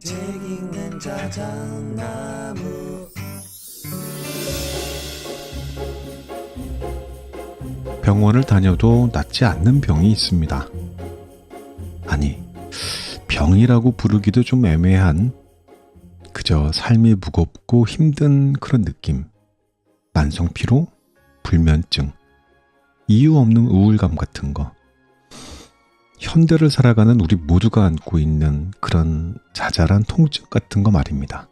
책 읽는 자작나무. 병원을 다녀도 낫지 않는 병이 있습니다. 아니, 병이라고 부르기도 좀 애매한 그저 삶이 무겁고 힘든 그런 느낌. 만성피로, 불면증, 이유 없는 우울감 같은 거. 현대를 살아가는 우리 모두가 안고 있는 그런 자잘한 통증 같은 거 말입니다.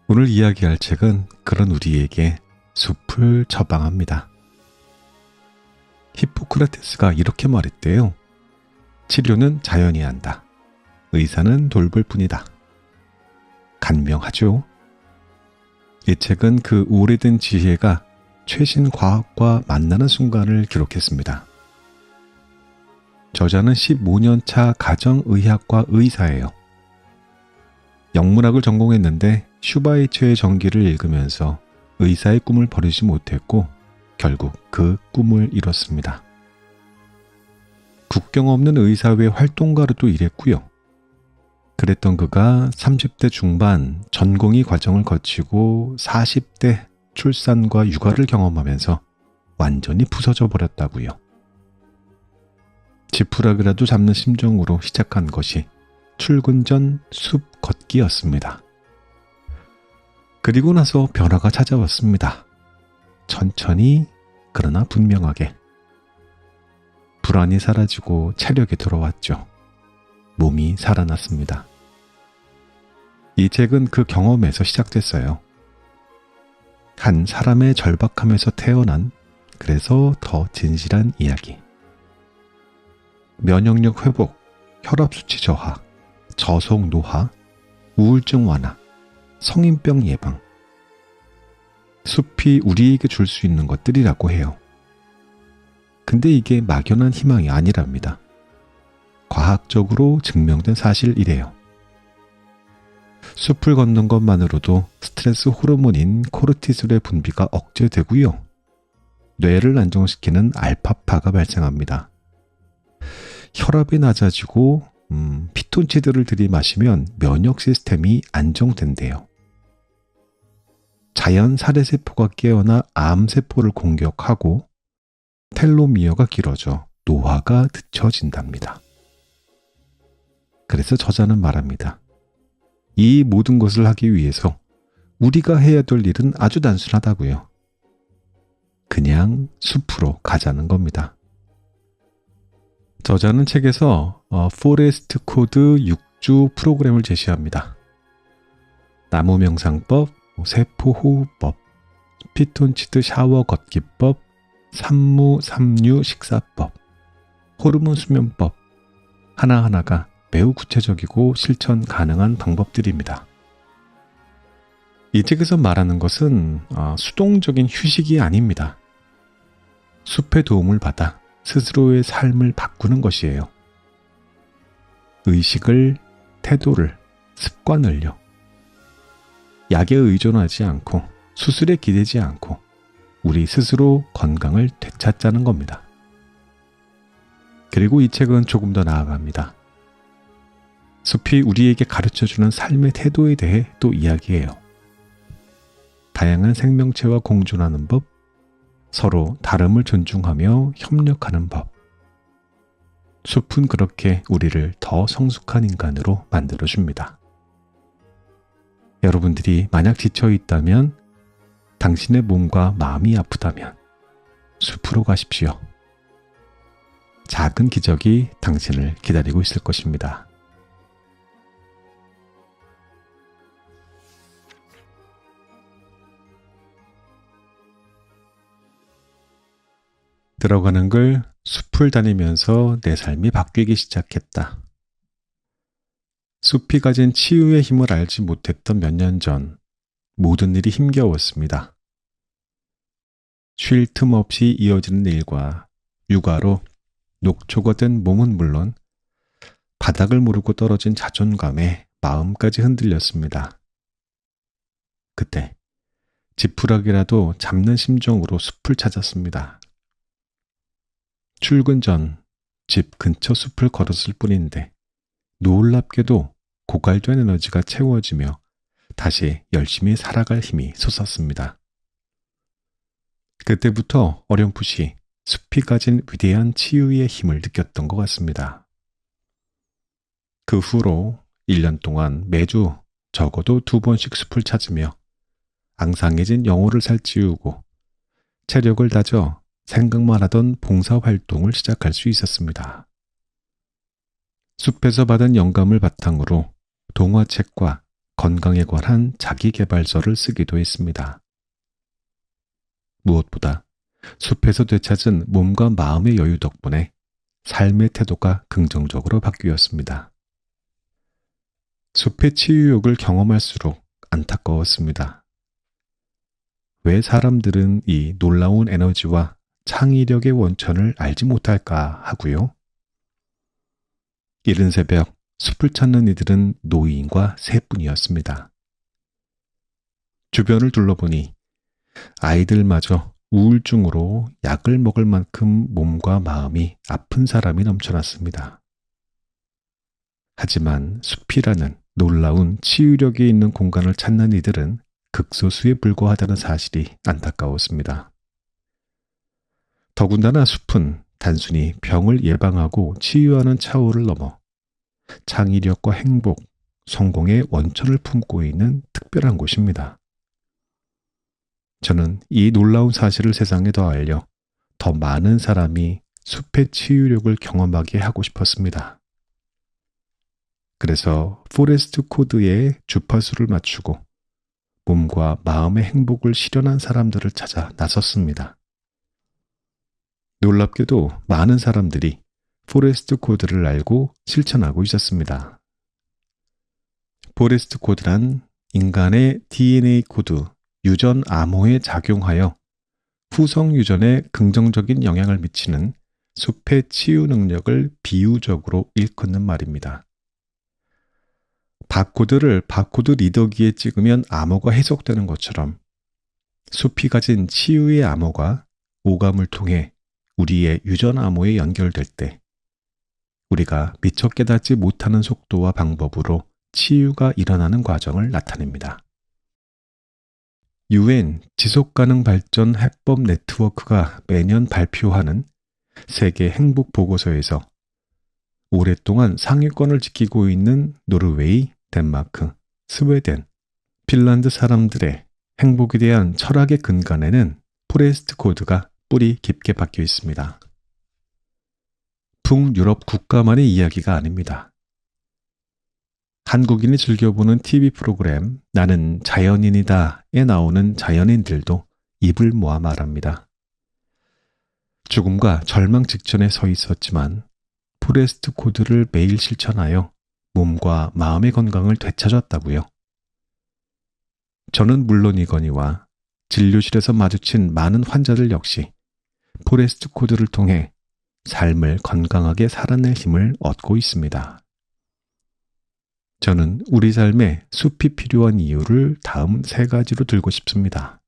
오늘 이야기할 책은 그런 우리에게 숲을 처방합니다. 히포크라테스가 이렇게 말했대요. 치료는 자연이 한다. 의사는 돌볼 뿐이다. 간명하죠. 이 책은 그 오래된 지혜가 최신 과학과 만나는 순간을 기록했습니다. 저자는 15년차 가정의학과 의사예요. 영문학을 전공했는데 슈바이처의 전기를 읽으면서 의사의 꿈을 버리지 못했고 결국 그 꿈을 이뤘습니다. 국경 없는 의사회 활동가로도 일했고요. 그랬던 그가 30대 중반 전공의 과정을 거치고 40대 출산과 육아를 경험하면서 완전히 부서져 버렸다고요. 지푸라기라도 잡는 심정으로 시작한 것이 출근 전 숲 걷기였습니다. 그리고 나서 변화가 찾아왔습니다. 천천히 그러나 분명하게. 불안이 사라지고 체력이 돌아왔죠. 몸이 살아났습니다. 이 책은 그 경험에서 시작됐어요. 한 사람의 절박함에서 태어난 그래서 더 진실한 이야기. 면역력 회복, 혈압 수치 저하, 저속 노화, 우울증 완화, 성인병 예방. 숲이 우리에게 줄 수 있는 것들이라고 해요. 근데 이게 막연한 희망이 아니랍니다. 과학적으로 증명된 사실이래요. 숲을 걷는 것만으로도 스트레스 호르몬인 코르티솔의 분비가 억제되고요. 뇌를 안정시키는 알파파가 발생합니다. 혈압이 낮아지고 피톤치드를 들이마시면 면역 시스템이 안정된대요. 자연 살해세포가 깨어나 암세포를 공격하고 텔로미어가 길어져 노화가 늦춰진답니다. 그래서 저자는 말합니다. 이 모든 것을 하기 위해서 우리가 해야 될 일은 아주 단순하다고요. 그냥 숲으로 가자는 겁니다. 저자는 책에서 포레스트 코드 6주 프로그램을 제시합니다. 나무 명상법, 세포 호흡법, 피톤치드 샤워 걷기법, 산무 삼류 식사법, 호르몬 수면법 하나하나가 매우 구체적이고 실천 가능한 방법들입니다. 이 책에서 말하는 것은 수동적인 휴식이 아닙니다. 숲의 도움을 받아 스스로의 삶을 바꾸는 것이에요. 의식을, 태도를, 습관을요. 약에 의존하지 않고 수술에 기대지 않고 우리 스스로 건강을 되찾자는 겁니다. 그리고 이 책은 조금 더 나아갑니다. 숲이 우리에게 가르쳐주는 삶의 태도에 대해 또 이야기해요. 다양한 생명체와 공존하는 법, 서로 다름을 존중하며 협력하는 법. 숲은 그렇게 우리를 더 성숙한 인간으로 만들어줍니다. 여러분들이 만약 지쳐 있다면, 당신의 몸과 마음이 아프다면 숲으로 가십시오. 작은 기적이 당신을 기다리고 있을 것입니다. 들어가는 글, 숲을 다니면서 내 삶이 바뀌기 시작했다. 숲이 가진 치유의 힘을 알지 못했던 몇 년 전, 모든 일이 힘겨웠습니다. 쉴 틈 없이 이어지는 일과 육아로 녹초가 된 몸은 물론 바닥을 모르고 떨어진 자존감에 마음까지 흔들렸습니다. 그때 지푸라기라도 잡는 심정으로 숲을 찾았습니다. 출근 전 집 근처 숲을 걸었을 뿐인데 놀랍게도 고갈된 에너지가 채워지며 다시 열심히 살아갈 힘이 솟았습니다. 그때부터 어렴풋이 숲이 가진 위대한 치유의 힘을 느꼈던 것 같습니다. 그 후로 1년 동안 매주 적어도 2번씩 숲을 찾으며 앙상해진 영혼을 살찌우고 체력을 다져 생각만 하던 봉사활동을 시작할 수 있었습니다. 숲에서 받은 영감을 바탕으로 동화책과 건강에 관한 자기계발서를 쓰기도 했습니다. 무엇보다 숲에서 되찾은 몸과 마음의 여유 덕분에 삶의 태도가 긍정적으로 바뀌었습니다. 숲의 치유욕을 경험할수록 안타까웠습니다. 왜 사람들은 이 놀라운 에너지와 창의력의 원천을 알지 못할까 하고요. 이른 새벽 숲을 찾는 이들은 노인과 새뿐이었습니다. 주변을 둘러보니 아이들마저 우울증으로 약을 먹을 만큼 몸과 마음이 아픈 사람이 넘쳐났습니다. 하지만 숲이라는 놀라운 치유력이 있는 공간을 찾는 이들은 극소수에 불과하다는 사실이 안타까웠습니다. 더군다나 숲은 단순히 병을 예방하고 치유하는 차원을 넘어 창의력과 행복, 성공의 원천을 품고 있는 특별한 곳입니다. 저는 이 놀라운 사실을 세상에 더 알려 더 많은 사람이 숲의 치유력을 경험하게 하고 싶었습니다. 그래서 포레스트 코드의 주파수를 맞추고 몸과 마음의 행복을 실현한 사람들을 찾아 나섰습니다. 놀랍게도 많은 사람들이 포레스트 코드를 알고 실천하고 있었습니다. 포레스트 코드란 인간의 DNA 코드 유전 암호에 작용하여 후성 유전에 긍정적인 영향을 미치는 숲의 치유 능력을 비유적으로 일컫는 말입니다. 바코드를 바코드 리더기에 찍으면 암호가 해석되는 것처럼 숲이 가진 치유의 암호가 오감을 통해 우리의 유전 암호에 연결될 때 우리가 미처 깨닫지 못하는 속도와 방법으로 치유가 일어나는 과정을 나타냅니다. UN 지속가능 발전 해법 네트워크가 매년 발표하는 세계 행복 보고서에서 오랫동안 상위권을 지키고 있는 노르웨이, 덴마크, 스웨덴, 핀란드 사람들의 행복에 대한 철학의 근간에는 포레스트 코드가 뿌리 깊게 박혀 있습니다. 북유럽 국가만의 이야기가 아닙니다. 한국인이 즐겨보는 TV 프로그램 나는 자연인이다에 나오는 자연인들도 입을 모아 말합니다. 죽음과 절망 직전에 서 있었지만 포레스트 코드를 매일 실천하여 몸과 마음의 건강을 되찾았다고요. 저는 물론이거니와 진료실에서 마주친 많은 환자들 역시 포레스트 코드를 통해 삶을 건강하게 살아낼 힘을 얻고 있습니다. 저는 우리 삶에 숲이 필요한 이유를 다음 3가지로 들고 싶습니다.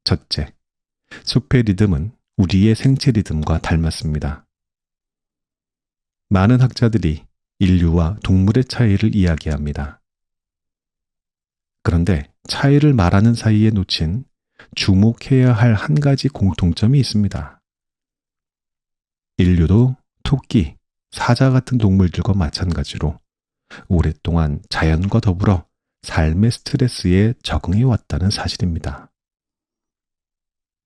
첫째, 숲의 리듬은 우리의 생체 리듬과 닮았습니다. 많은 학자들이 인류와 동물의 차이를 이야기합니다. 그런데 차이를 말하는 사이에 놓친 주목해야 할 한 가지 공통점이 있습니다. 인류도 토끼, 사자 같은 동물들과 마찬가지로 오랫동안 자연과 더불어 삶의 스트레스에 적응해 왔다는 사실입니다.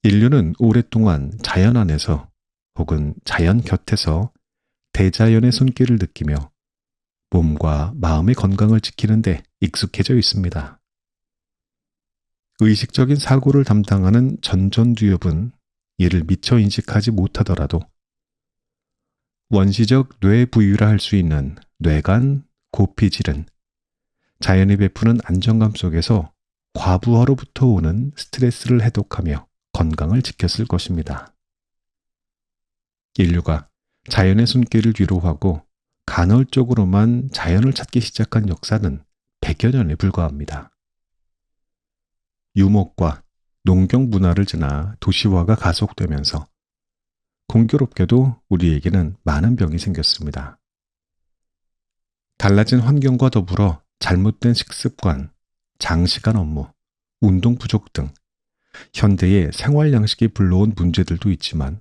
인류는 오랫동안 자연 안에서 혹은 자연 곁에서 대자연의 손길을 느끼며 몸과 마음의 건강을 지키는 데 익숙해져 있습니다. 의식적인 사고를 담당하는 전전두엽은 이를 미처 인식하지 못하더라도 원시적 뇌 부유라 할 수 있는 뇌간, 고피질은 자연이 베푸는 안정감 속에서 과부하로부터 오는 스트레스를 해독하며 건강을 지켰을 것입니다. 인류가 자연의 손길을 뒤로하고 간헐적으로만 자연을 찾기 시작한 역사는 100여 년에 불과합니다. 유목과 농경 문화를 지나 도시화가 가속되면서 공교롭게도 우리에게는 많은 병이 생겼습니다. 달라진 환경과 더불어 잘못된 식습관, 장시간 업무, 운동 부족 등 현대의 생활 양식이 불러온 문제들도 있지만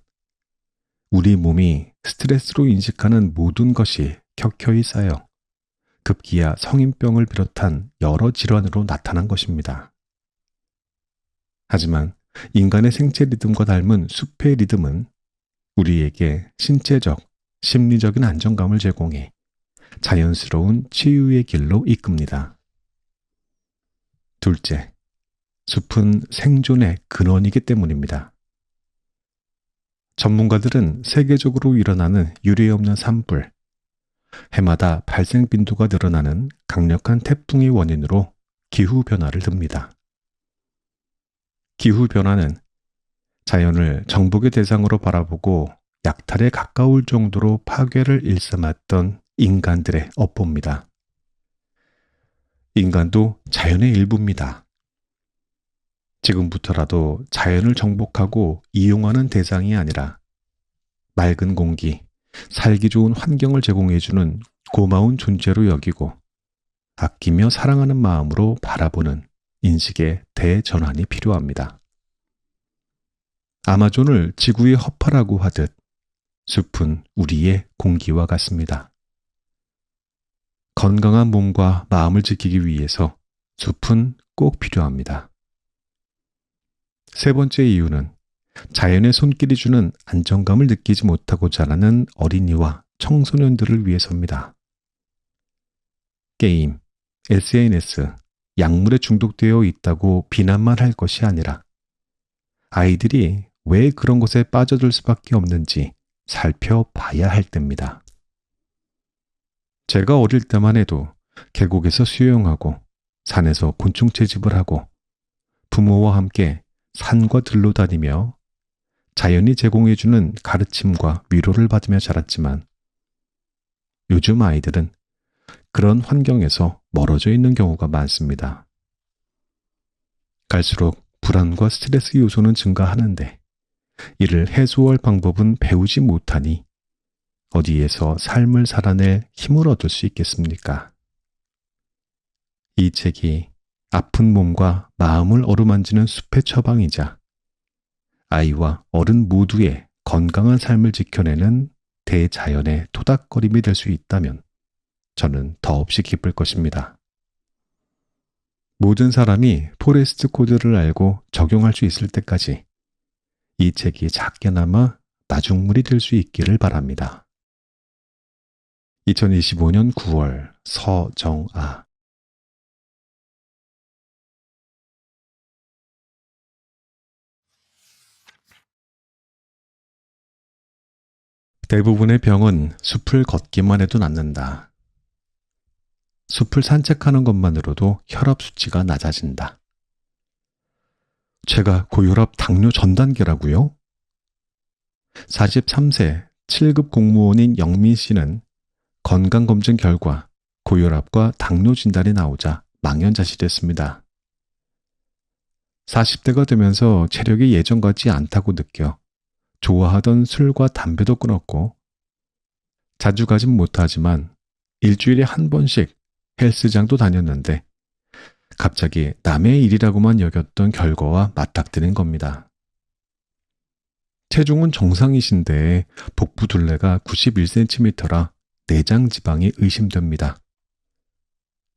우리 몸이 스트레스로 인식하는 모든 것이 켜켜이 쌓여 급기야 성인병을 비롯한 여러 질환으로 나타난 것입니다. 하지만 인간의 생체 리듬과 닮은 숲의 리듬은 우리에게 신체적, 심리적인 안정감을 제공해 자연스러운 치유의 길로 이끕니다. 둘째, 숲은 생존의 근원이기 때문입니다. 전문가들은 세계적으로 일어나는 유례없는 산불, 해마다 발생 빈도가 늘어나는 강력한 태풍의 원인으로 기후변화를 듭니다. 기후변화는 자연을 정복의 대상으로 바라보고 약탈에 가까울 정도로 파괴를 일삼았던 인간들의 업보입니다. 인간도 자연의 일부입니다. 지금부터라도 자연을 정복하고 이용하는 대상이 아니라 맑은 공기, 살기 좋은 환경을 제공해주는 고마운 존재로 여기고 아끼며 사랑하는 마음으로 바라보는 인식의 대전환이 필요합니다. 아마존을 지구의 허파라고 하듯 숲은 우리의 공기와 같습니다. 건강한 몸과 마음을 지키기 위해서 숲은 꼭 필요합니다. 세 번째 이유는 자연의 손길이 주는 안정감을 느끼지 못하고 자라는 어린이와 청소년들을 위해서입니다. 게임, SNS, 약물에 중독되어 있다고 비난만 할 것이 아니라 아이들이 왜 그런 것에 빠져들 수밖에 없는지 살펴봐야 할 때입니다. 제가 어릴 때만 해도 계곡에서 수영하고 산에서 곤충 채집을 하고 부모와 함께 산과 들로 다니며 자연이 제공해주는 가르침과 위로를 받으며 자랐지만 요즘 아이들은 그런 환경에서 멀어져 있는 경우가 많습니다. 갈수록 불안과 스트레스 요소는 증가하는데 이를 해소할 방법은 배우지 못하니 어디에서 삶을 살아낼 힘을 얻을 수 있겠습니까? 이 책이 아픈 몸과 마음을 어루만지는 숲의 처방이자 아이와 어른 모두의 건강한 삶을 지켜내는 대자연의 토닥거림이 될 수 있다면 저는 더없이 기쁠 것입니다. 모든 사람이 포레스트 코드를 알고 적용할 수 있을 때까지 이 책이 작게나마 마중물이 될 수 있기를 바랍니다. 2025년 9월 서정아. 대부분의 병은 숲을 걷기만 해도 낫는다. 숲을 산책하는 것만으로도 혈압 수치가 낮아진다. 제가 고혈압 당뇨 전 단계라고요? 43세 7급 공무원인 영민 씨는 건강검진 결과 고혈압과 당뇨 진단이 나오자 망연자실했습니다. 40대가 되면서 체력이 예전 같지 않다고 느껴 좋아하던 술과 담배도 끊었고 자주 가진 못하지만 일주일에 한 번씩 헬스장도 다녔는데 갑자기 남의 일이라고만 여겼던 결과와 맞닥뜨린 겁니다. 체중은 정상이신데 복부 둘레가 91cm라 내장 지방이 의심됩니다.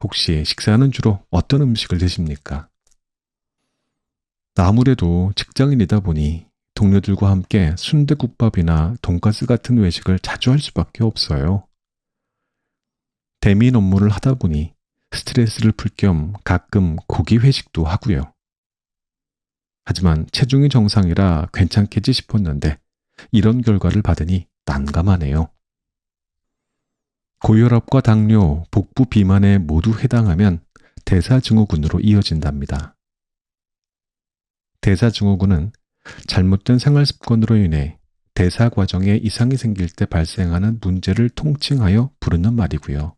혹시 식사는 주로 어떤 음식을 드십니까? 아무래도 직장인이다 보니 동료들과 함께 순댓국밥이나 돈가스 같은 외식을 자주 할 수밖에 없어요. 대면 업무를 하다 보니 스트레스를 풀 겸 가끔 고기 회식도 하고요. 하지만 체중이 정상이라 괜찮겠지 싶었는데 이런 결과를 받으니 난감하네요. 고혈압과 당뇨, 복부 비만에 모두 해당하면 대사증후군으로 이어진답니다. 대사증후군은 잘못된 생활 습관으로 인해 대사 과정에 이상이 생길 때 발생하는 문제를 통칭하여 부르는 말이고요.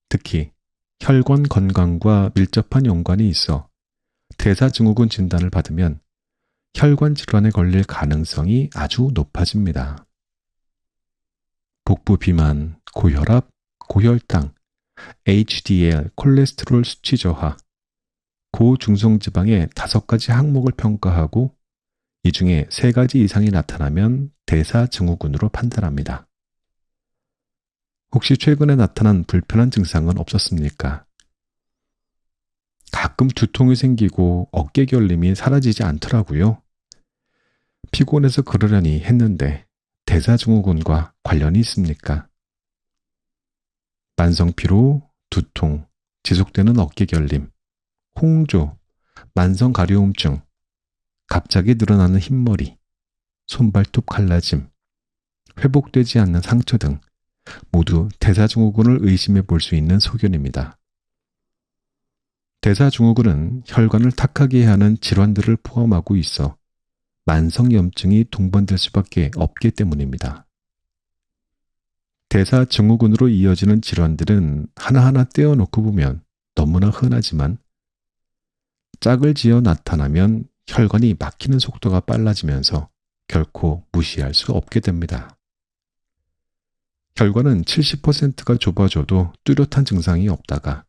특히 혈관 건강과 밀접한 연관이 있어 대사증후군 진단을 받으면 혈관 질환에 걸릴 가능성이 아주 높아집니다. 복부 비만, 고혈압, 고혈당, HDL, 콜레스테롤 수치 저하, 고중성지방의 5가지 항목을 평가하고 이 중에 3가지 이상이 나타나면 대사증후군으로 판단합니다. 혹시 최근에 나타난 불편한 증상은 없었습니까? 가끔 두통이 생기고 어깨 결림이 사라지지 않더라고요. 피곤해서 그러려니 했는데 대사증후군과 관련이 있습니까? 만성피로, 두통, 지속되는 어깨 결림, 홍조, 만성 가려움증, 갑자기 늘어나는 흰머리, 손발톱 갈라짐, 회복되지 않는 상처 등 모두 대사증후군을 의심해 볼 수 있는 소견입니다. 대사증후군은 혈관을 탁하게 하는 질환들을 포함하고 있어 만성염증이 동반될 수밖에 없기 때문입니다. 대사증후군으로 이어지는 질환들은 하나하나 떼어놓고 보면 너무나 흔하지만 짝을 지어 나타나면 혈관이 막히는 속도가 빨라지면서 결코 무시할 수 없게 됩니다. 혈관은 70%가 좁아져도 뚜렷한 증상이 없다가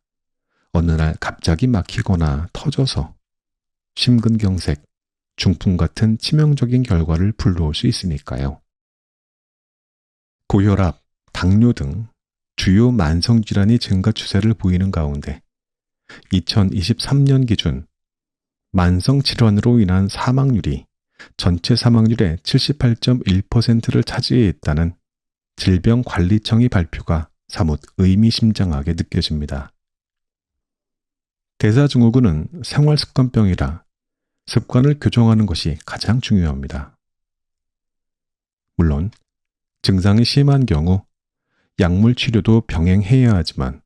어느 날 갑자기 막히거나 터져서 심근경색, 중풍 같은 치명적인 결과를 불러올 수 있으니까요. 고혈압, 당뇨 등 주요 만성질환이 증가 추세를 보이는 가운데 2023년 기준 만성질환으로 인한 사망률이 전체 사망률의 78.1%를 차지했다는 질병관리청의 발표가 사뭇 의미심장하게 느껴집니다. 대사증후군은 생활습관병이라 습관을 교정하는 것이 가장 중요합니다. 물론 증상이 심한 경우 약물 치료도 병행해야 하지만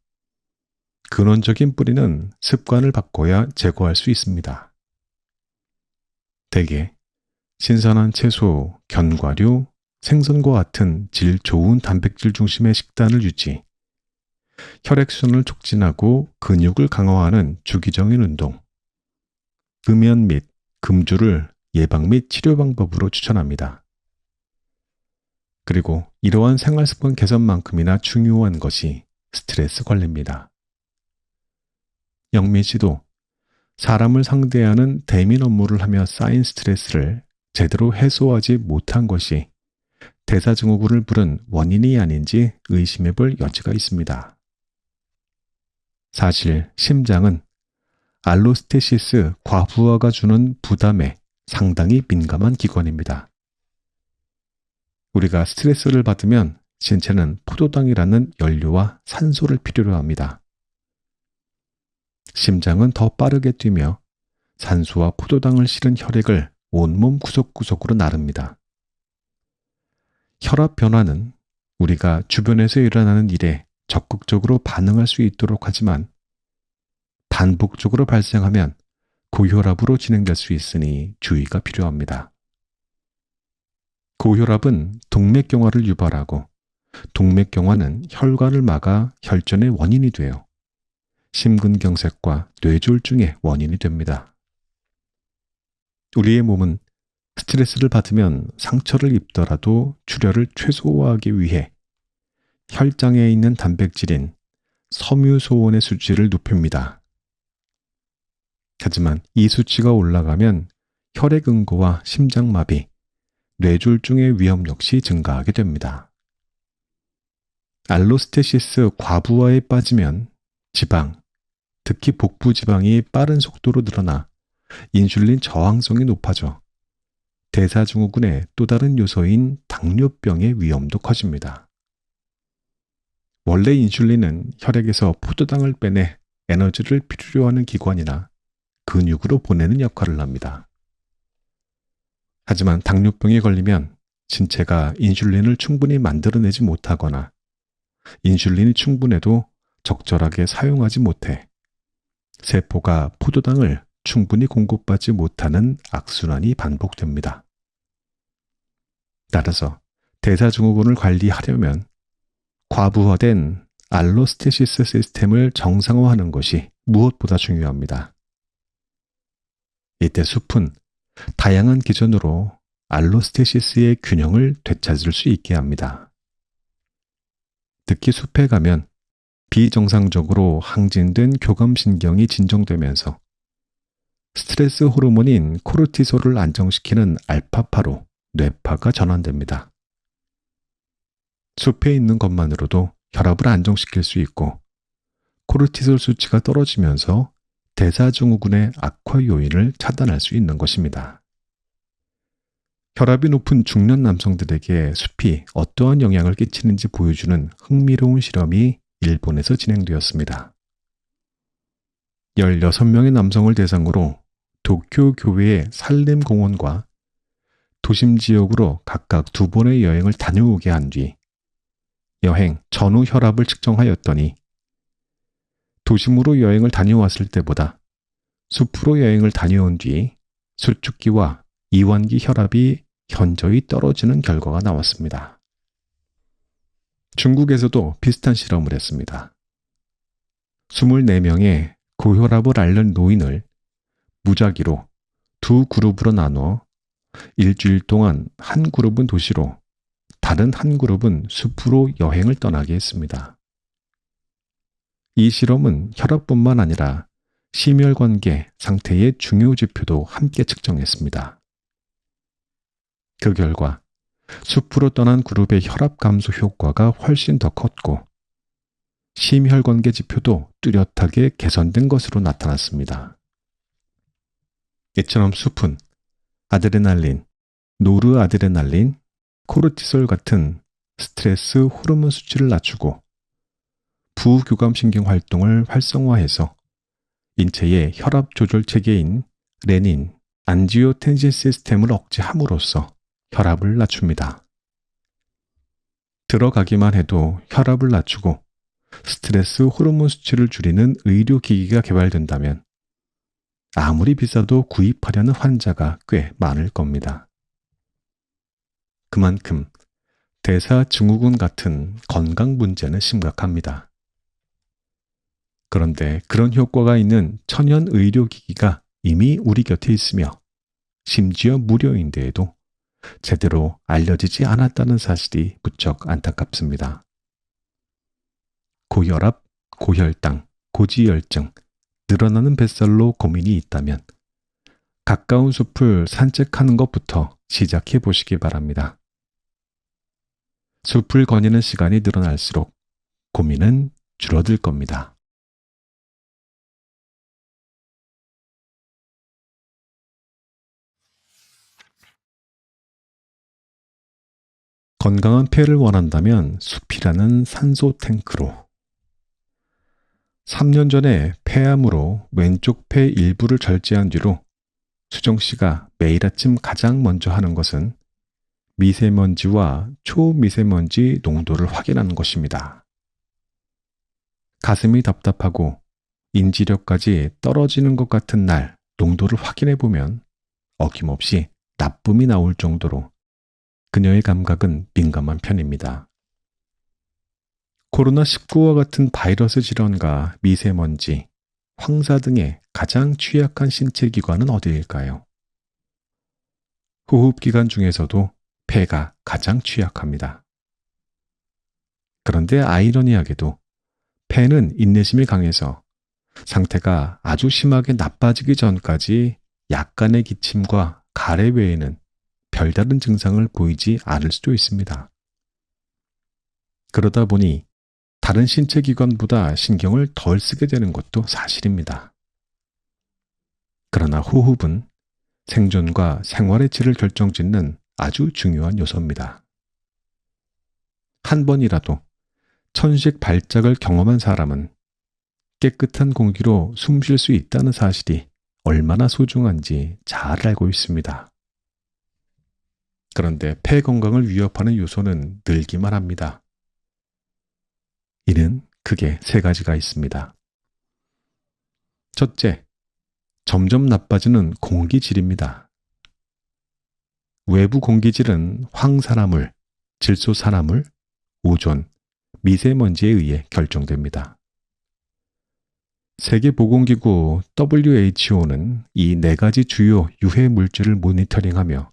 근원적인 뿌리는 습관을 바꿔야 제거할 수 있습니다. 대개 신선한 채소, 견과류, 생선과 같은 질 좋은 단백질 중심의 식단을 유지, 혈액순환을 촉진하고 근육을 강화하는 주기적인 운동, 금연 및 금주를 예방 및 치료 방법으로 추천합니다. 그리고 이러한 생활습관 개선만큼이나 중요한 것이 스트레스 관리입니다. 영민 씨도 사람을 상대하는 대면 업무를 하며 쌓인 스트레스를 제대로 해소하지 못한 것이 대사증후군을 부른 원인이 아닌지 의심해 볼 여지가 있습니다. 사실 심장은 알로스테시스 과부하가 주는 부담에 상당히 민감한 기관입니다. 우리가 스트레스를 받으면 신체는 포도당이라는 연료와 산소를 필요로 합니다. 심장은 더 빠르게 뛰며 산소와 포도당을 실은 혈액을 온몸 구석구석으로 나릅니다. 혈압 변화는 우리가 주변에서 일어나는 일에 적극적으로 반응할 수 있도록 하지만 반복적으로 발생하면 고혈압으로 진행될 수 있으니 주의가 필요합니다. 고혈압은 동맥경화를 유발하고 동맥경화는 혈관을 막아 혈전의 원인이 되어 심근경색과 뇌졸중의 원인이 됩니다. 우리의 몸은 스트레스를 받으면 상처를 입더라도 출혈을 최소화하기 위해 혈장에 있는 단백질인 섬유소원의 수치를 높입니다. 하지만 이 수치가 올라가면 혈액응고와 심장마비, 뇌졸중의 위험 역시 증가하게 됩니다. 알로스테시스 과부하에 빠지면 지방, 특히 복부 지방이 빠른 속도로 늘어나 인슐린 저항성이 높아져 대사증후군의 또 다른 요소인 당뇨병의 위험도 커집니다. 원래 인슐린은 혈액에서 포도당을 빼내 에너지를 필요로 하는 기관이나 근육으로 보내는 역할을 합니다. 하지만 당뇨병에 걸리면 신체가 인슐린을 충분히 만들어내지 못하거나 인슐린이 충분해도 적절하게 사용하지 못해 세포가 포도당을 충분히 공급받지 못하는 악순환이 반복됩니다. 따라서 대사증후군을 관리하려면 과부하된 알로스테시스 시스템을 정상화하는 것이 무엇보다 중요합니다. 이때 숲은 다양한 기전으로 알로스테시스의 균형을 되찾을 수 있게 합니다. 특히 숲에 가면 비정상적으로 항진된 교감신경이 진정되면서 스트레스 호르몬인 코르티솔을 안정시키는 알파파로 뇌파가 전환됩니다. 숲에 있는 것만으로도 혈압을 안정시킬 수 있고 코르티솔 수치가 떨어지면서 대사증후군의 악화 요인을 차단할 수 있는 것입니다. 혈압이 높은 중년 남성들에게 숲이 어떠한 영향을 끼치는지 보여주는 흥미로운 실험이 일본에서 진행되었습니다. 16명의 남성을 대상으로 도쿄 교외의 산림공원과 도심 지역으로 각각 2번의 여행을 다녀오게 한 뒤 여행 전후 혈압을 측정하였더니 도심으로 여행을 다녀왔을 때보다 숲으로 여행을 다녀온 뒤 수축기와 이완기 혈압이 현저히 떨어지는 결과가 나왔습니다. 중국에서도 비슷한 실험을 했습니다. 24명의 고혈압을 앓는 노인을 무작위로 2그룹으로 나눠 일주일 동안 한 그룹은 도시로, 다른 한 그룹은 숲으로 여행을 떠나게 했습니다. 이 실험은 혈압뿐만 아니라 심혈관계 상태의 중요 지표도 함께 측정했습니다. 그 결과 숲으로 떠난 그룹의 혈압 감소 효과가 훨씬 더 컸고 심혈관계 지표도 뚜렷하게 개선된 것으로 나타났습니다. 이처럼 숲은 아드레날린, 노르아드레날린, 코르티솔 같은 스트레스 호르몬 수치를 낮추고 부교감신경 활동을 활성화해서 인체의 혈압 조절 체계인 레닌, 안지오텐신 시스템을 억제함으로써 혈압을 낮춥니다. 들어가기만 해도 혈압을 낮추고 스트레스 호르몬 수치를 줄이는 의료기기가 개발된다면 아무리 비싸도 구입하려는 환자가 꽤 많을 겁니다. 그만큼 대사증후군 같은 건강 문제는 심각합니다. 그런데 그런 효과가 있는 천연 의료기기가 이미 우리 곁에 있으며 심지어 무료인데에도 제대로 알려지지 않았다는 사실이 무척 안타깝습니다. 고혈압, 고혈당, 고지혈증, 늘어나는 뱃살로 고민이 있다면 가까운 숲을 산책하는 것부터 시작해 보시기 바랍니다. 숲을 거니는 시간이 늘어날수록 고민은 줄어들 겁니다. 건강한 폐를 원한다면 숲이라는 산소 탱크로. 3년 전에 폐암으로 왼쪽 폐 일부를 절제한 뒤로 수정 씨가 매일 아침 가장 먼저 하는 것은 미세먼지와 초미세먼지 농도를 확인하는 것입니다. 가슴이 답답하고 인지력까지 떨어지는 것 같은 날 농도를 확인해 보면 어김없이 나쁨이 나올 정도로 그녀의 감각은 민감한 편입니다. 코로나19와 같은 바이러스 질환과 미세먼지, 황사 등의 가장 취약한 신체 기관은 어디일까요? 호흡기관 중에서도 폐가 가장 취약합니다. 그런데 아이러니하게도 폐는 인내심이 강해서 상태가 아주 심하게 나빠지기 전까지 약간의 기침과 가래 외에는 별다른 증상을 보이지 않을 수도 있습니다. 그러다 보니 다른 신체 기관보다 신경을 덜 쓰게 되는 것도 사실입니다. 그러나 호흡은 생존과 생활의 질을 결정짓는 아주 중요한 요소입니다. 한 번이라도 천식 발작을 경험한 사람은 깨끗한 공기로 숨 쉴 수 있다는 사실이 얼마나 소중한지 잘 알고 있습니다. 그런데 폐 건강을 위협하는 요소는 늘기만 합니다. 이는 크게 3가지가 있습니다. 첫째, 점점 나빠지는 공기질입니다. 외부 공기질은 황산화물, 질소산화물, 오존, 미세먼지에 의해 결정됩니다. 세계보건기구 WHO는 이 4가지 주요 유해 물질을 모니터링하며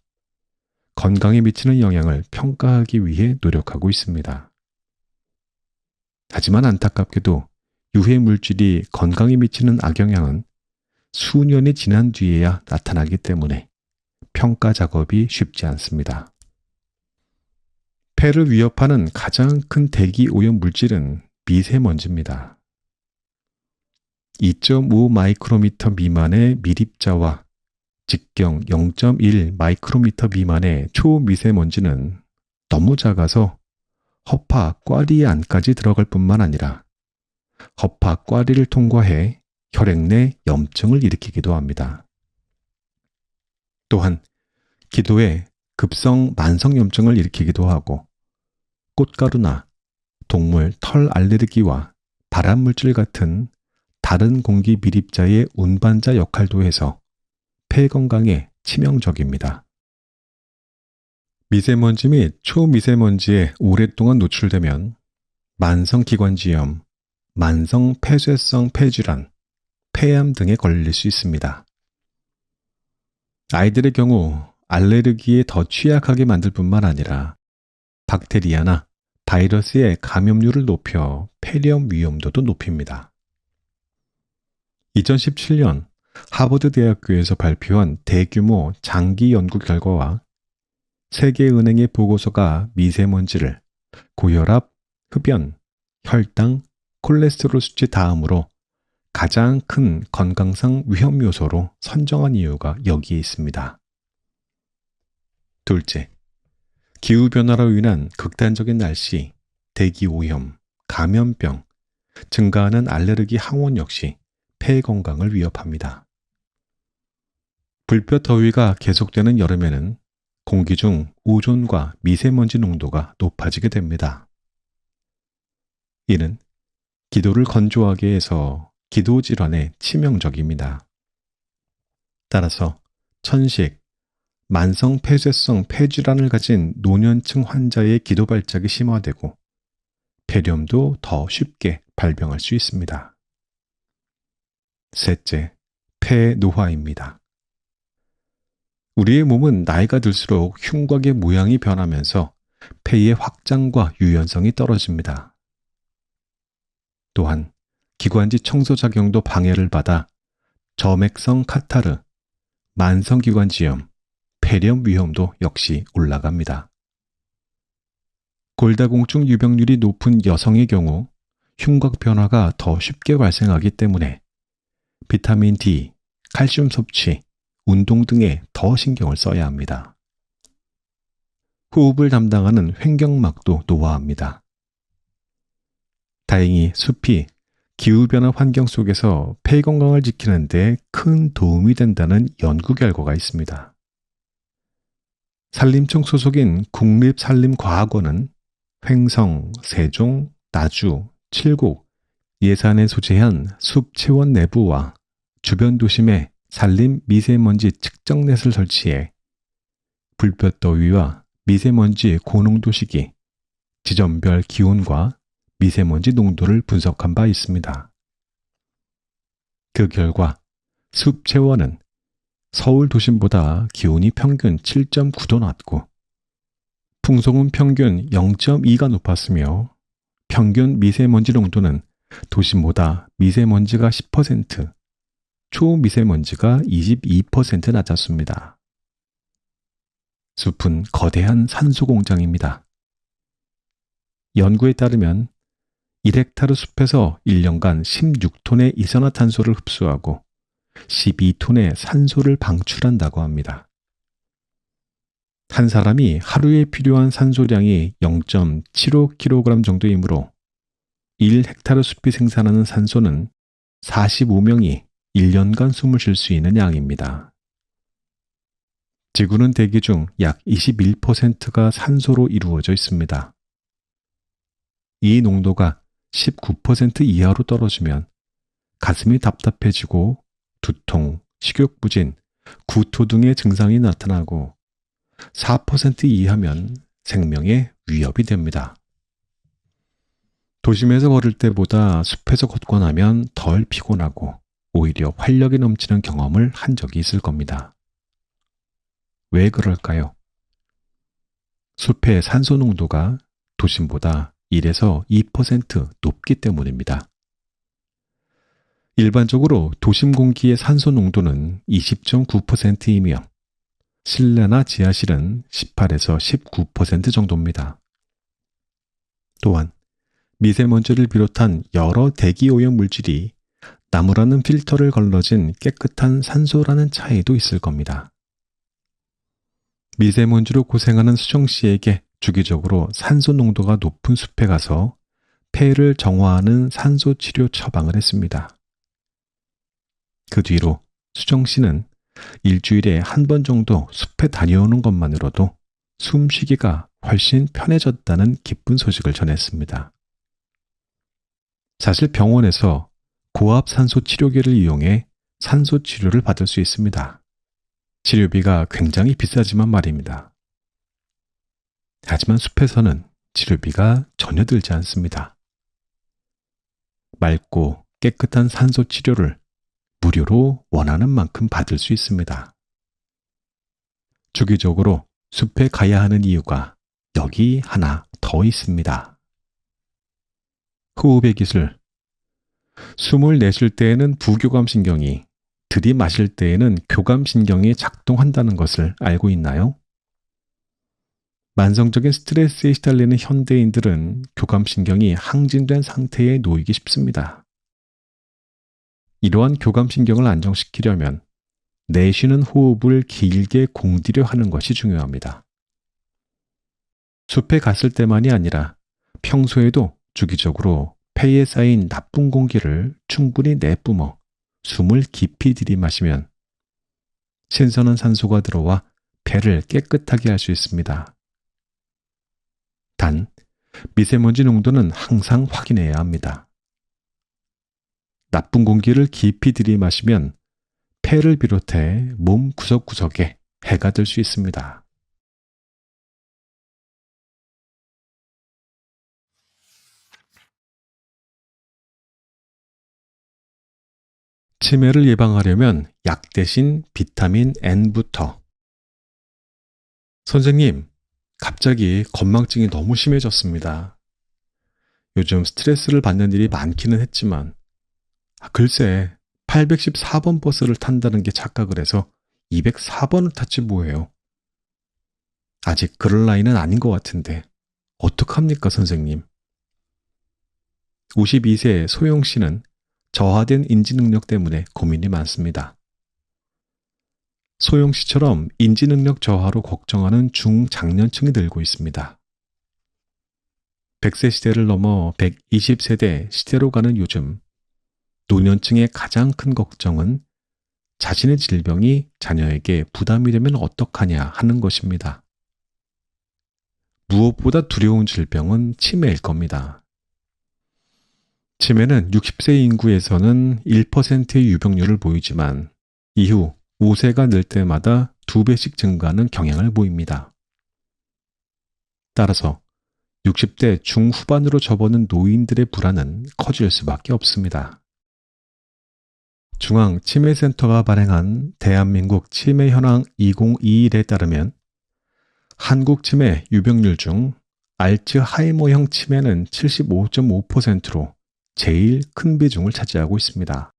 건강에 미치는 영향을 평가하기 위해 노력하고 있습니다. 하지만 안타깝게도 유해 물질이 건강에 미치는 악영향은 수년이 지난 뒤에야 나타나기 때문에 평가 작업이 쉽지 않습니다. 폐를 위협하는 가장 큰 대기 오염 물질은 미세먼지입니다. 2.5 마이크로미터 미만의 밀입자와 직경 0.1 마이크로미터 미만의 초미세먼지는 너무 작아서 허파, 꽈리 안까지 들어갈 뿐만 아니라 허파, 꽈리를 통과해 혈액 내 염증을 일으키기도 합니다. 또한 기도에 급성 만성염증을 일으키기도 하고 꽃가루나 동물 털 알레르기와 발암물질 같은 다른 공기 밀입자의 운반자 역할도 해서 폐 건강에 치명적입니다. 미세먼지 및 초미세먼지에 오랫동안 노출되면 만성기관지염, 만성 폐쇄성 폐질환, 폐암 등에 걸릴 수 있습니다. 아이들의 경우 알레르기에 더 취약하게 만들 뿐만 아니라 박테리아나 바이러스의 감염률을 높여 폐렴 위험도도 높입니다. 2017년 하버드 대학교에서 발표한 대규모 장기 연구 결과와 세계은행의 보고서가 미세먼지를 고혈압, 흡연, 혈당, 콜레스테롤 수치 다음으로 가장 큰 건강상 위험 요소로 선정한 이유가 여기에 있습니다. 둘째, 기후변화로 인한 극단적인 날씨, 대기오염, 감염병, 증가하는 알레르기 항원 역시 폐 건강을 위협합니다. 불볕 더위가 계속되는 여름에는 공기 중 오존과 미세먼지 농도가 높아지게 됩니다. 이는 기도를 건조하게 해서 기도 질환에 치명적입니다. 따라서 천식, 만성 폐쇄성 폐질환을 가진 노년층 환자의 기도 발작이 심화되고 폐렴도 더 쉽게 발병할 수 있습니다. 셋째, 폐 노화입니다. 우리의 몸은 나이가 들수록 흉곽의 모양이 변하면서 폐의 확장과 유연성이 떨어집니다. 또한 기관지 청소 작용도 방해를 받아 점액성 카타르, 만성기관지염, 폐렴 위험도 역시 올라갑니다. 골다공증 유병률이 높은 여성의 경우 흉곽 변화가 더 쉽게 발생하기 때문에 비타민 D, 칼슘 섭취, 운동 등에 더 신경을 써야 합니다. 호흡을 담당하는 횡격막도 노화합니다. 다행히 숲이 기후변화 환경 속에서 폐 건강을 지키는 데 큰 도움이 된다는 연구 결과가 있습니다. 산림청 소속인 국립산림과학원은 횡성, 세종, 나주, 칠곡, 예산에 소재한 숲 채원 내부와 주변 도심에 산림 미세먼지 측정넷을 설치해 불볕 더위와 미세먼지 고농도 시기, 지점별 기온과 미세먼지 농도를 분석한 바 있습니다. 그 결과 숲 채원은 서울 도심보다 기온이 평균 7.9도 낮고 풍속은 평균 0.2가 높았으며 평균 미세먼지 농도는 도심보다 미세먼지가 10%, 초미세먼지가 22% 낮았습니다. 숲은 거대한 산소 공장입니다. 연구에 따르면 1헥타르 숲에서 1년간 16톤의 이산화탄소를 흡수하고 12톤의 산소를 방출한다고 합니다. 한 사람이 하루에 필요한 산소량이 0.75kg 정도이므로 1헥타르 숲이 생산하는 산소는 45명이 1년간 숨을 쉴 수 있는 양입니다. 지구는 대기 중 약 21%가 산소로 이루어져 있습니다. 이 농도가 19% 이하로 떨어지면 가슴이 답답해지고 두통, 식욕부진, 구토 등의 증상이 나타나고 4% 이하면 생명에 위협이 됩니다. 도심에서 걸을 때보다 숲에서 걷고 나면 덜 피곤하고 오히려 활력이 넘치는 경험을 한 적이 있을 겁니다. 왜 그럴까요? 숲의 산소 농도가 도심보다 1에서 2% 높기 때문입니다. 일반적으로 도심 공기의 산소 농도는 20.9%이며 실내나 지하실은 18에서 19% 정도입니다. 또한 미세먼지를 비롯한 여러 대기오염 물질이 나무라는 필터를 걸러진 깨끗한 산소라는 차이도 있을 겁니다. 미세먼지로 고생하는 수정씨에게 주기적으로 산소 농도가 높은 숲에 가서 폐를 정화하는 산소 치료 처방을 했습니다. 그 뒤로 수정씨는 일주일에 한 번 정도 숲에 다녀오는 것만으로도 숨쉬기가 훨씬 편해졌다는 기쁜 소식을 전했습니다. 사실 병원에서 고압 산소 치료기를 이용해 산소 치료를 받을 수 있습니다. 치료비가 굉장히 비싸지만 말입니다. 하지만 숲에서는 치료비가 전혀 들지 않습니다. 맑고 깨끗한 산소 치료를 무료로 원하는 만큼 받을 수 있습니다. 주기적으로 숲에 가야 하는 이유가 여기 하나 더 있습니다. 호흡의 기술. 숨을 내쉴 때에는 부교감신경이, 들이마실 때에는 교감신경이 작동한다는 것을 알고 있나요? 만성적인 스트레스에 시달리는 현대인들은 교감신경이 항진된 상태에 놓이기 쉽습니다. 이러한 교감신경을 안정시키려면 내쉬는 호흡을 길게 공들여 하는 것이 중요합니다. 숲에 갔을 때만이 아니라 평소에도 주기적으로 폐에 쌓인 나쁜 공기를 충분히 내뿜어 숨을 깊이 들이마시면 신선한 산소가 들어와 폐를 깨끗하게 할 수 있습니다. 단, 미세먼지 농도는 항상 확인해야 합니다. 나쁜 공기를 깊이 들이마시면 폐를 비롯해 몸 구석구석에 해가 될 수 있습니다. 치매를 예방하려면 약 대신 비타민 N부터. 선생님, 갑자기 건망증이 너무 심해졌습니다. 요즘 스트레스를 받는 일이 많기는 했지만 글쎄 814번 버스를 탄다는 게 착각을 해서 204번을 탔지 뭐예요. 아직 그럴 나이는 아닌 것 같은데 어떡합니까 선생님? 52세 소영 씨는 저하된 인지 능력 때문에 고민이 많습니다. 소영 씨처럼 인지 능력 저하로 걱정하는 중장년층이 늘고 있습니다. 100세 시대를 넘어 120세대 시대로 가는 요즘, 노년층의 가장 큰 걱정은 자신의 질병이 자녀에게 부담이 되면 어떡하냐 하는 것입니다. 무엇보다 두려운 질병은 치매일 겁니다. 치매는 60세 인구에서는 1%의 유병률을 보이지만 이후 5세가 늘 때마다 2배씩 증가하는 경향을 보입니다. 따라서 60대 중후반으로 접어든 노인들의 불안은 커질 수밖에 없습니다. 중앙치매센터가 발행한 대한민국 치매 현황 2021에 따르면 한국 치매 유병률 중 알츠하이머형 치매는 75.5%로 제일 큰 비중을 차지하고 있습니다.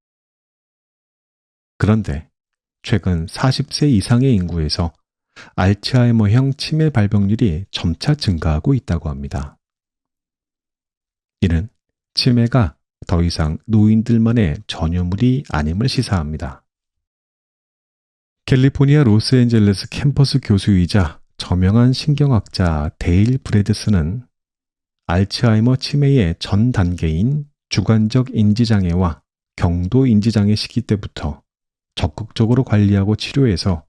그런데 최근 40세 이상의 인구에서 알츠하이머형 치매 발병률이 점차 증가하고 있다고 합니다. 이는 치매가 더 이상 노인들만의 전유물이 아님을 시사합니다. 캘리포니아 로스앤젤레스 캠퍼스 교수이자 저명한 신경학자 데일 브래드스는 알츠하이머 치매의 전 단계인 주관적 인지장애와 경도 인지장애 시기 때부터 적극적으로 관리하고 치료해서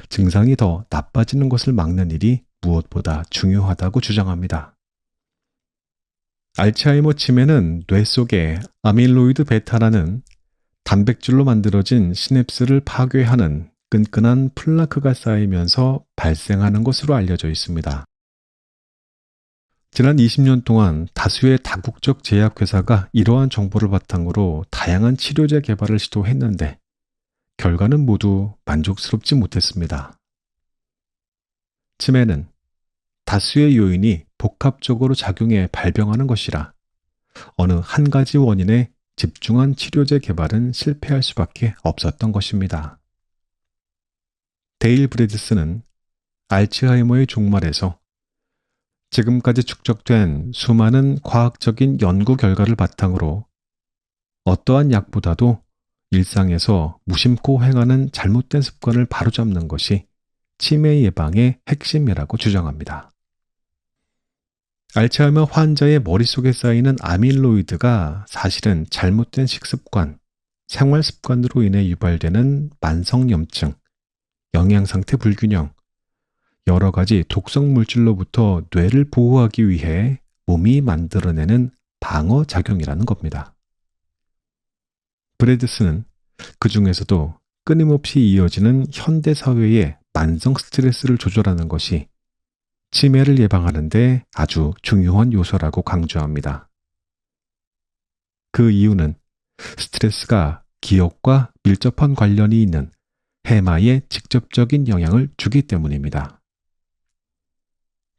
증상이 더 나빠지는 것을 막는 일이 무엇보다 중요하다고 주장합니다. 알츠하이머 치매는 뇌 속에 아밀로이드 베타라는 단백질로 만들어진 시냅스를 파괴하는 끈끈한 플라크가 쌓이면서 발생하는 것으로 알려져 있습니다. 지난 20년 동안 다수의 다국적 제약회사가 이러한 정보를 바탕으로 다양한 치료제 개발을 시도했는데 결과는 모두 만족스럽지 못했습니다. 치매는 다수의 요인이 복합적으로 작용해 발병하는 것이라 어느 한 가지 원인에 집중한 치료제 개발은 실패할 수밖에 없었던 것입니다. 데일 브래드스는 알츠하이머의 종말에서 지금까지 축적된 수많은 과학적인 연구 결과를 바탕으로 어떠한 약보다도 일상에서 무심코 행하는 잘못된 습관을 바로잡는 것이 치매 예방의 핵심이라고 주장합니다. 알츠하이머 환자의 머릿속에 쌓이는 아밀로이드가 사실은 잘못된 식습관, 생활 습관으로 인해 유발되는 만성염증, 영양상태 불균형, 여러 가지 독성 물질로부터 뇌를 보호하기 위해 몸이 만들어내는 방어작용이라는 겁니다. 브래드스는 그 중에서도 끊임없이 이어지는 현대사회의 만성 스트레스를 조절하는 것이 치매를 예방하는 데 아주 중요한 요소라고 강조합니다. 그 이유는 스트레스가 기억과 밀접한 관련이 있는 해마에 직접적인 영향을 주기 때문입니다.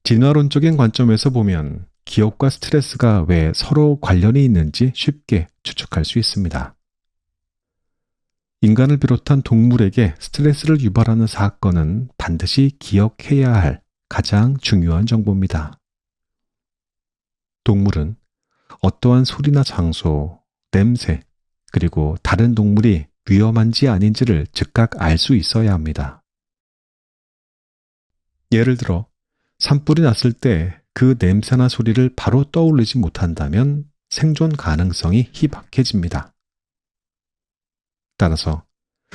진화론적인 관점에서 보면 기억과 스트레스가 왜 서로 관련이 있는지 쉽게 추측할 수 있습니다. 인간을 비롯한 동물에게 스트레스를 유발하는 사건은 반드시 기억해야 할 가장 중요한 정보입니다. 동물은 어떠한 소리나 장소, 냄새, 그리고 다른 동물이 위험한지 아닌지를 즉각 알 수 있어야 합니다. 예를 들어 산불이 났을 때 그 냄새나 소리를 바로 떠올리지 못한다면 생존 가능성이 희박해집니다. 따라서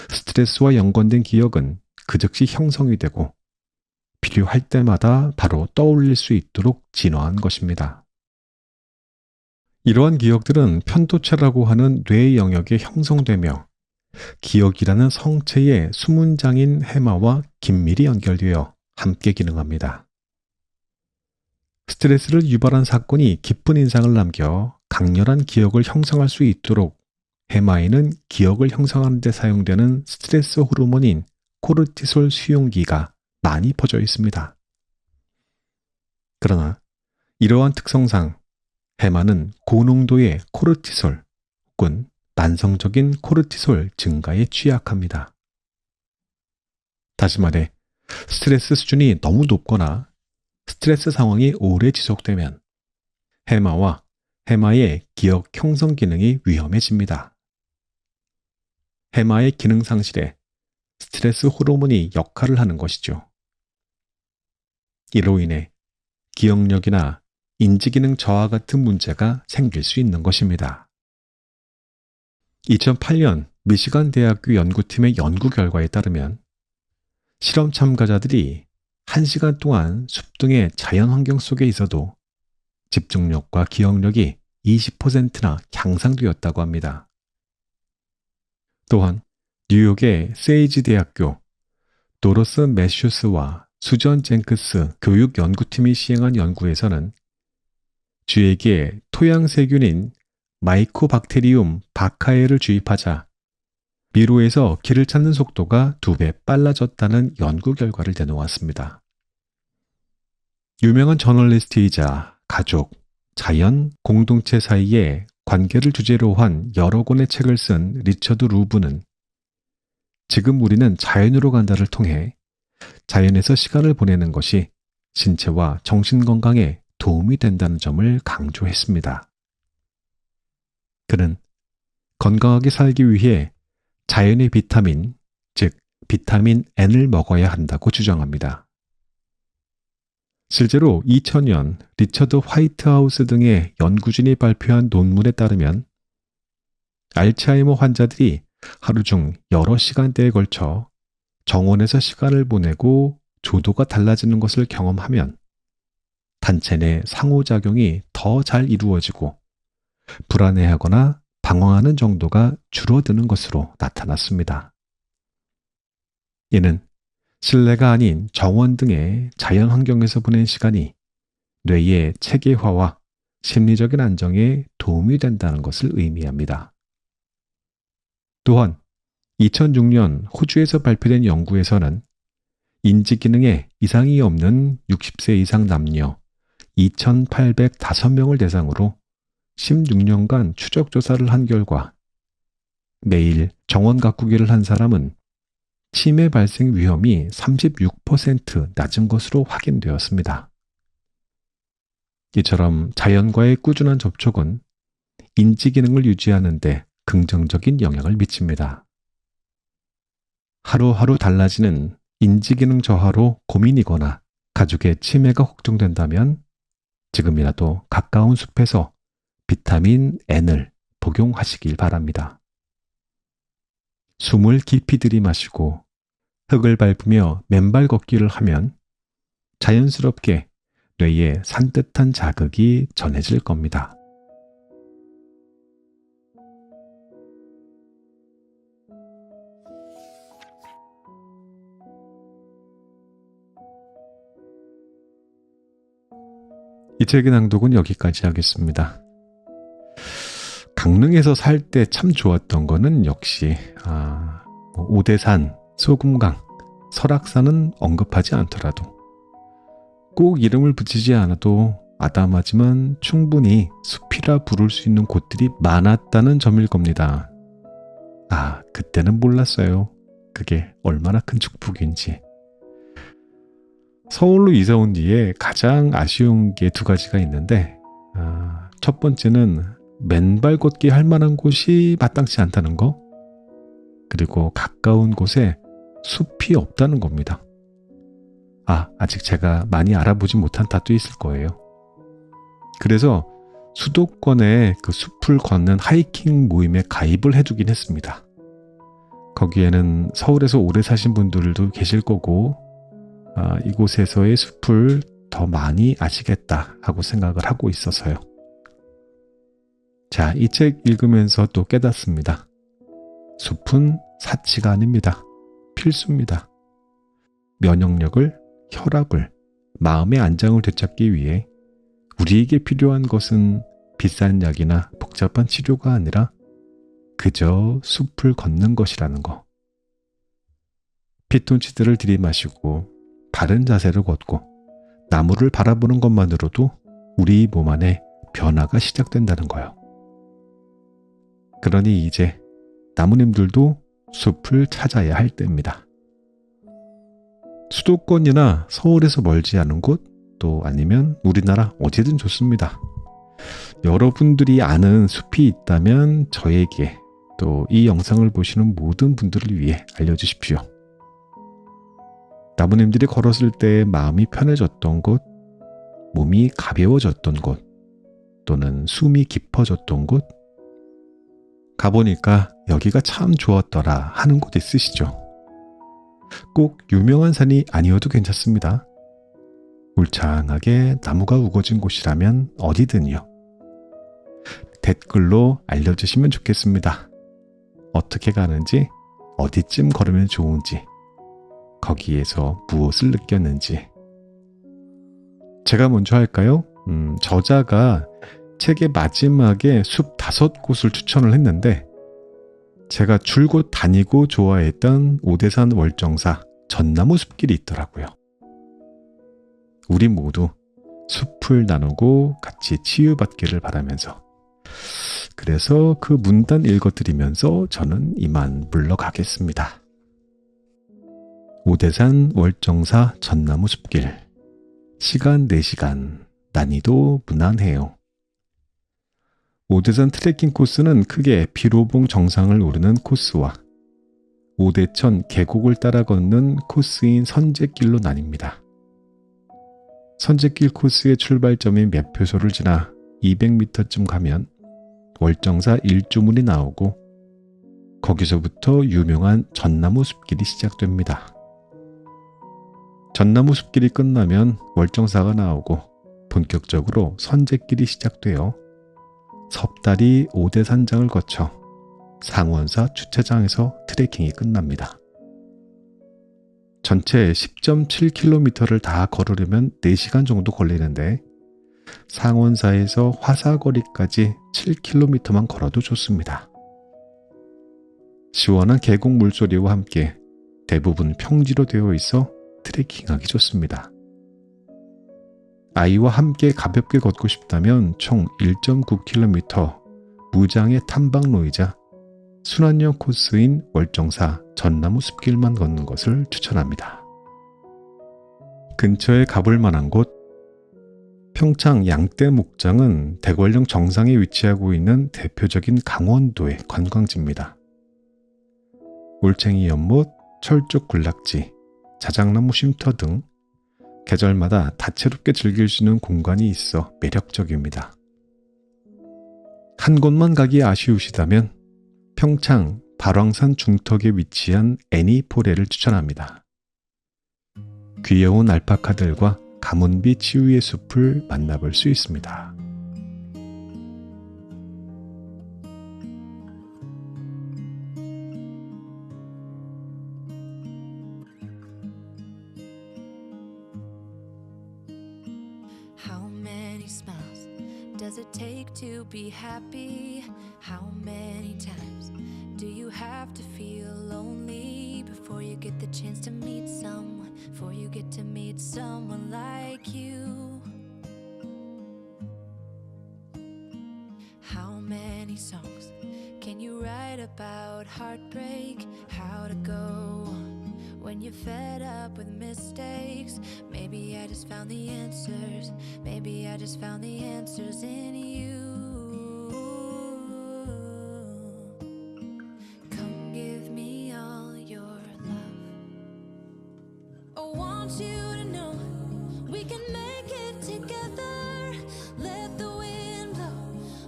스트레스와 연관된 기억은 그 즉시 형성이 되고 필요할 때마다 바로 떠올릴 수 있도록 진화한 것입니다. 이러한 기억들은 편도체라고 하는 뇌 영역에 형성되며 기억이라는 성체의 수문장인 해마와 긴밀히 연결되어 함께 기능합니다. 스트레스를 유발한 사건이 깊은 인상을 남겨 강렬한 기억을 형성할 수 있도록 해마에는 기억을 형성하는 데 사용되는 스트레스 호르몬인 코르티솔 수용기가 많이 퍼져 있습니다. 그러나 이러한 특성상 해마는 고농도의 코르티솔 혹은 만성적인 코르티솔 증가에 취약합니다. 다시 말해 스트레스 수준이 너무 높거나 스트레스 상황이 오래 지속되면 해마와 해마의 기억 형성 기능이 위험해집니다. 해마의 기능 상실에 스트레스 호르몬이 역할을 하는 것이죠. 이로 인해 기억력이나 인지기능 저하 같은 문제가 생길 수 있는 것입니다. 2008년 미시간 대학교 연구팀의 연구 결과에 따르면 실험 참가자들이 1시간 동안 숲 등의 자연 환경 속에 있어도 집중력과 기억력이 20%나 향상되었다고 합니다. 또한 뉴욕의 세이지 대학교 도로스 매슈스와 수전 젠크스 교육연구팀이 시행한 연구에서는 쥐에게 토양세균인 마이코박테리움 바카에를 주입하자 미로에서 길을 찾는 속도가 2배 빨라졌다는 연구 결과를 내놓았습니다. 유명한 저널리스트이자 가족, 자연, 공동체 사이의 관계를 주제로 한 여러 권의 책을 쓴 리처드 루브는 지금 우리는 자연으로 간다를 통해 자연에서 시간을 보내는 것이 신체와 정신 건강에 도움이 된다는 점을 강조했습니다. 그는 건강하게 살기 위해 자연의 비타민, 즉 비타민 N을 먹어야 한다고 주장합니다. 실제로 2000년 리처드 화이트하우스 등의 연구진이 발표한 논문에 따르면 알츠하이머 환자들이 하루 중 여러 시간대에 걸쳐 정원에서 시간을 보내고 조도가 달라지는 것을 경험하면 단체 내 상호작용이 더 잘 이루어지고 불안해하거나 방황하는 정도가 줄어드는 것으로 나타났습니다. 이는 실내가 아닌 정원 등의 자연 환경에서 보낸 시간이 뇌의 체계화와 심리적인 안정에 도움이 된다는 것을 의미합니다. 또한 2006년 호주에서 발표된 연구에서는 인지 기능에 이상이 없는 60세 이상 남녀 2,805명을 대상으로 16년간 추적 조사를 한 결과 매일 정원 가꾸기를 한 사람은 치매 발생 위험이 36% 낮은 것으로 확인되었습니다. 이처럼 자연과의 꾸준한 접촉은 인지 기능을 유지하는 데 긍정적인 영향을 미칩니다. 하루하루 달라지는 인지 기능 저하로 고민이거나 가족의 치매가 걱정된다면 지금이라도 가까운 숲에서 비타민 N을 복용하시길 바랍니다. 숨을 깊이 들이마시고 흙을 밟으며 맨발 걷기를 하면 자연스럽게 뇌에 산뜻한 자극이 전해질 겁니다. 이 책의 낭독은 여기까지 하겠습니다. 강릉에서 살 때 참 좋았던 거는 역시 오대산, 소금강, 설악산은 언급하지 않더라도 꼭 이름을 붙이지 않아도 아담하지만 충분히 숲이라 부를 수 있는 곳들이 많았다는 점일 겁니다. 그때는 몰랐어요. 그게 얼마나 큰 축복인지. 서울로 이사 온 뒤에 가장 아쉬운 게 두 가지가 있는데 첫 번째는 맨발 걷기 할 만한 곳이 마땅치 않다는 거, 그리고 가까운 곳에 숲이 없다는 겁니다. 아직 제가 많이 알아보지 못한 탓도 있을 거예요. 그래서 수도권에 그 숲을 걷는 하이킹 모임에 가입을 해두긴 했습니다. 거기에는 서울에서 오래 사신 분들도 계실 거고 이곳에서의 숲을 더 많이 아시겠다 하고 생각을 하고 있어서요. 자, 이 책 읽으면서 또 깨닫습니다. 숲은 사치가 아닙니다. 필수입니다. 면역력을, 혈압을, 마음의 안정을 되찾기 위해 우리에게 필요한 것은 비싼 약이나 복잡한 치료가 아니라 그저 숲을 걷는 것이라는 거. 피톤치드를 들이마시고 바른 자세를 걷고 나무를 바라보는 것만으로도 우리 몸 안에 변화가 시작된다는 거요. 그러니 이제 나무님들도 숲을 찾아야 할 때입니다. 수도권이나 서울에서 멀지 않은 곳, 또 아니면 우리나라 어디든 좋습니다. 여러분들이 아는 숲이 있다면 저에게, 또 이 영상을 보시는 모든 분들을 위해 알려주십시오. 나무님들이 걸었을 때 마음이 편해졌던 곳, 몸이 가벼워졌던 곳, 또는 숨이 깊어졌던 곳, 가보니까 여기가 참 좋았더라 하는 곳 있으시죠? 꼭 유명한 산이 아니어도 괜찮습니다. 울창하게 나무가 우거진 곳이라면 어디든요. 댓글로 알려주시면 좋겠습니다. 어떻게 가는지, 어디쯤 걸으면 좋은지, 거기에서 무엇을 느꼈는지. 제가 먼저 할까요? 저자가 책의 마지막에 숲 5곳을 추천을 했는데 제가 줄곧 다니고 좋아했던 오대산 월정사 전나무 숲길이 있더라고요. 우리 모두 숲을 나누고 같이 치유받기를 바라면서, 그래서 그 문단 읽어드리면서 저는 이만 물러가겠습니다. 오대산 월정사 전나무 숲길, 시간 4시간, 난이도 무난해요. 오대산 트레킹 코스는 크게 비로봉 정상을 오르는 코스와 오대천 계곡을 따라 걷는 코스인 선제길로 나뉩니다. 선제길 코스의 출발점인 매표소를 지나 200m쯤 가면 월정사 일주문이 나오고 거기서부터 유명한 전나무 숲길이 시작됩니다. 전나무 숲길이 끝나면 월정사가 나오고 본격적으로 선제길이 시작되어 섭다리 오대산장을 거쳐 상원사 주차장에서 트레킹이 끝납니다. 전체 10.7km를 다 걸으려면 4시간 정도 걸리는데 상원사에서 화사거리까지 7km만 걸어도 좋습니다. 시원한 계곡 물소리와 함께 대부분 평지로 되어 있어 트레킹하기 좋습니다. 아이와 함께 가볍게 걷고 싶다면 총 1.9km 무장의 탐방로이자 순환형 코스인 월정사 전나무 숲길만 걷는 것을 추천합니다. 근처에 가볼 만한 곳, 평창 양떼 목장은 대관령 정상에 위치하고 있는 대표적인 강원도의 관광지입니다. 올챙이 연못, 철쭉 군락지, 자작나무 쉼터 등 계절마다 다채롭게 즐길 수 있는 공간이 있어 매력적입니다. 한 곳만 가기 아쉬우시다면 평창 발왕산 중턱에 위치한 애니포레를 추천합니다. 귀여운 알파카들과 가문비 치유의 숲을 만나볼 수 있습니다. How many smiles does it take to be happy? How many times do you have to feel lonely before you get the chance to meet someone, before you get to meet someone like you? How many songs can you write about heartbreak? How to go on when you're fed up with mistakes? Maybe I just found the answers. Maybe I just found the answers in you. Come give me all your love. I want you to know we can make it together. Let the wind blow.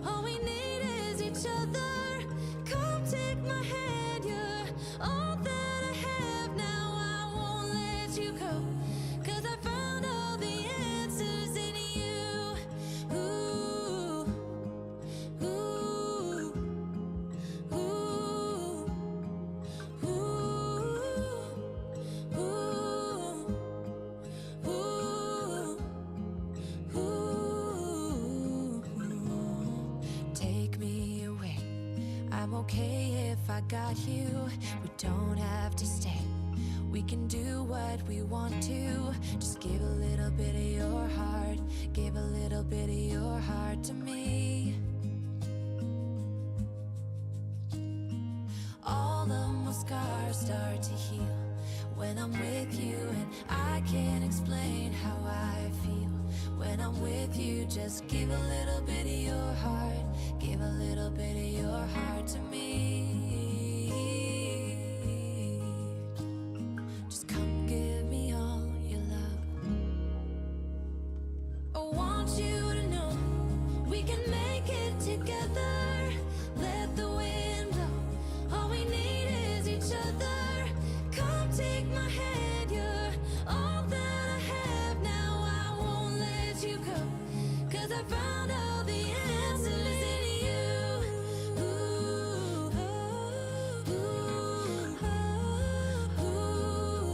All we need is each other. Come take my hand. You're all that I have now. I won't let you go. 'Cause I found all the answers in you. Ooh, ooh, ooh, ooh, ooh. Take me away. I'm okay if I got you. We don't have to stay. We can do what we want to. Just give a little bit of your heart. Give a little bit of your heart to me. All of my scars start to heal when I'm with you, and I can't explain how I feel when I'm with you. Just give a little bit of your heart. Give a little bit of your heart to me. Just come give me all your love. I want you to know we can make it together. Let the wind blow. All we need is each other. Come take my hand. You're all that I have now. I won't let you go. 'Cause I found all the answers in you. Ooh, ooh, ooh,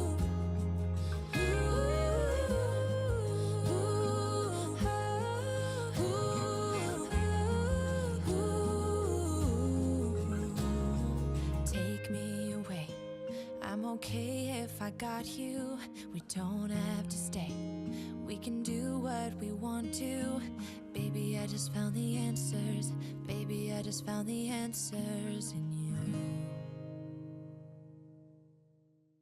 take me away. I'm okay if I got you. We don't have to stay. We can do what we want to. Baby, I just found the answers. Baby, I just found the answers in you.